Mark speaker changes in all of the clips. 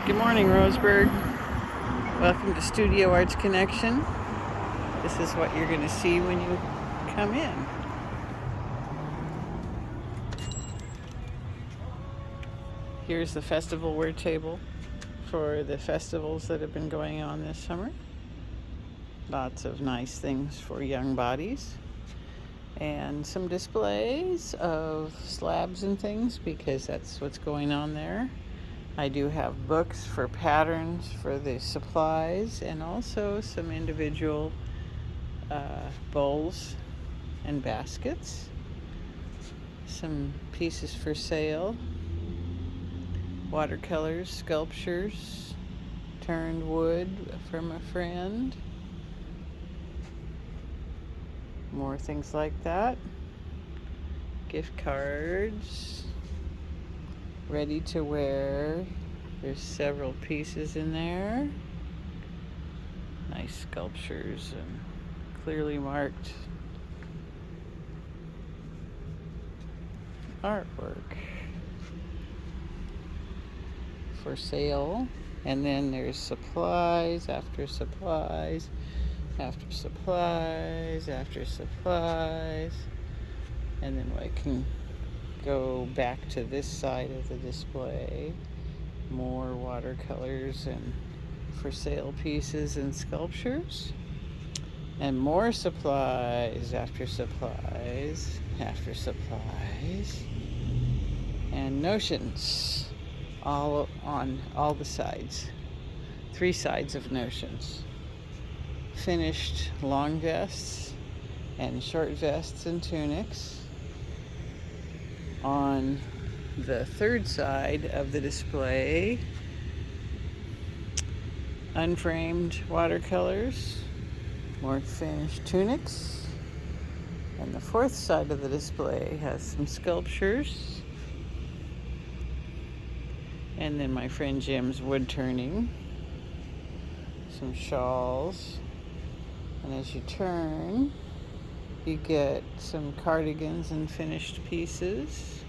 Speaker 1: Good morning, Roseburg. Welcome to Studio Arts Connection. This is what you're going to see when you come in. Here's the festival wear table for the festivals that have been going on this summer. Lots of nice things for young bodies. And some displays of slabs and things because that's what's going on there. I do have books for patterns for the supplies and also some individual bowls and baskets. Some pieces for sale. Watercolors, sculptures, turned wood from a friend. More things like that. Gift cards. Ready to wear. There's several pieces in there. Nice sculptures and clearly marked artwork for sale. And then there's supplies after supplies after supplies after supplies. And then I can go back to this side of the display. More watercolors and for sale pieces and sculptures. And more supplies after supplies after supplies. And notions all on all the sides. 3 sides of notions. Finished long vests and short vests and tunics. On the third side of the display, unframed watercolors, more finished tunics, and the fourth side of the display has some sculptures, and then my friend Jim's wood turning, some shawls, and as you turn, you get some cardigans and finished pieces.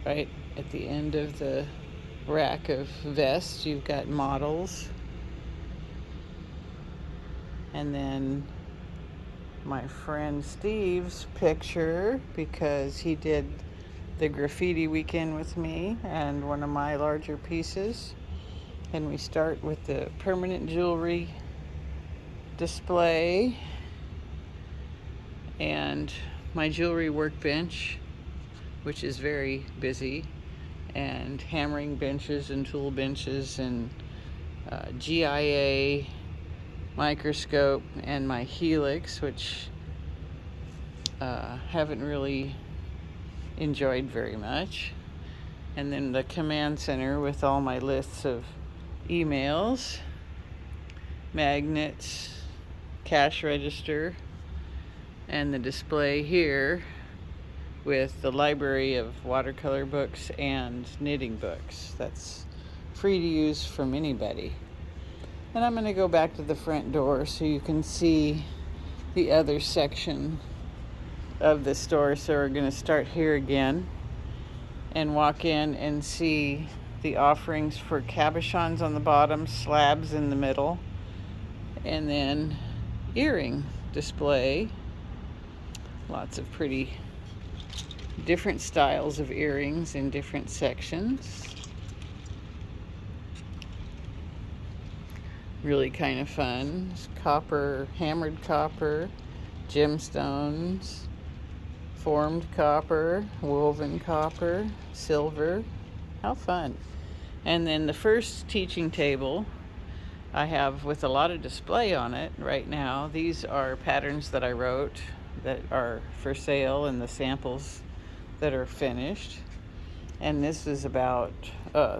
Speaker 1: Right at the end of the rack of vests, you've got models. And then my friend Steve's picture, because he did the graffiti weekend with me and one of my larger pieces. And we start with the permanent jewelry display and my jewelry workbench, which is very busy, and hammering benches and tool benches and GIA microscope and my helix, which haven't really enjoyed very much. And then the command center with all my lists of emails, magnets, cash register, and the display here with the library of watercolor books and knitting books. That's free to use from anybody. And I'm going to go back to the front door so you can see the other section of the store. So we're going to start here again and walk in and see the offerings for cabochons on the bottom, slabs in the middle, and then earring display. Lots of pretty different styles of earrings in different sections. Really kind of fun. It's copper, hammered copper, gemstones, formed copper, woven copper, silver. How fun. And then the first teaching table I have with a lot of display on it right now. These are patterns that I wrote that are for sale and the samples that are finished. And this is about,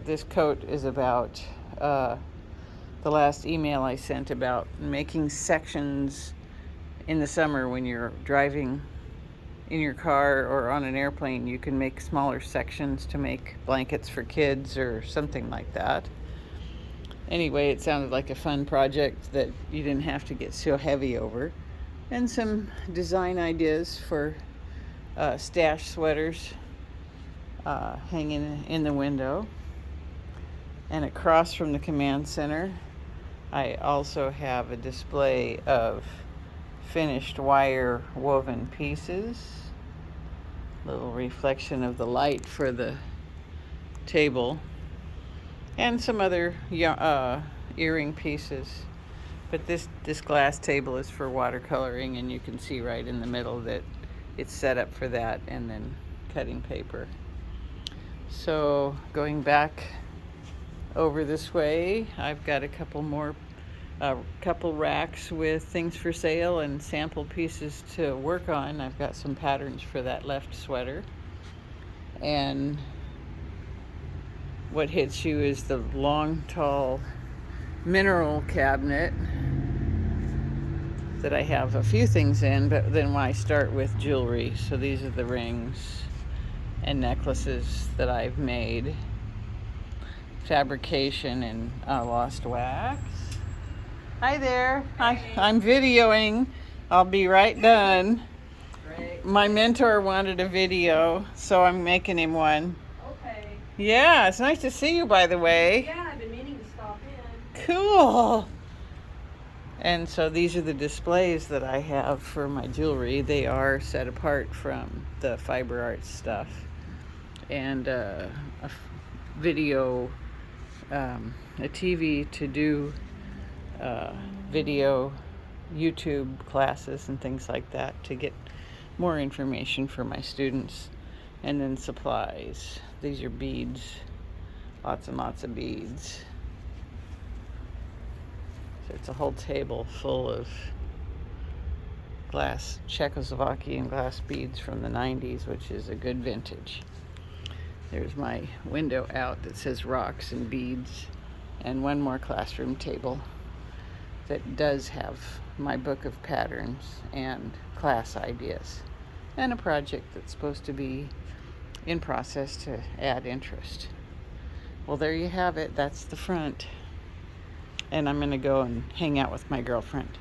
Speaker 1: this coat is about the last email I sent about making sections in the summer when you're driving in your car or on an airplane. You can make smaller sections to make blankets for kids or something like that. Anyway, it sounded like a fun project that you didn't have to get so heavy over. And some design ideas for stash sweaters hanging in the window. And across from the command center, I also have a display of finished wire woven pieces. Little reflection of the light for the table. And some other earring pieces. But this glass table is for watercoloring, and you can see right in the middle that it's set up for that, and then cutting paper. So going back over this way, I've got a couple racks with things for sale and sample pieces to work on. I've got some patterns for that left sweater. And what hits you is the long, tall mineral cabinet that I have a few things in, but then when I start with jewelry, so these are the rings and necklaces that I've made. Fabrication in lost wax. Hi there. I'm videoing. I'll be right done.
Speaker 2: Great.
Speaker 1: My mentor wanted a video, so I'm making him one.
Speaker 2: Okay.
Speaker 1: Yeah, it's nice to see you, by the way.
Speaker 2: Yeah, I've been meaning to stop in.
Speaker 1: Cool. And so these are the displays that I have for my jewelry. They are set apart from the fiber arts stuff. And a video, a TV to do video YouTube classes and things like that to get more information for my students. And then supplies. These are beads, lots and lots of beads. So it's a whole table full of glass Czechoslovakian glass beads from the 90s, which is a good vintage. There's my window out that says rocks and beads, and one more classroom table that does have my book of patterns and class ideas, and a project that's supposed to be in process to add interest. Well, there you have it. That's the front. And I'm going to go and hang out with my girlfriend.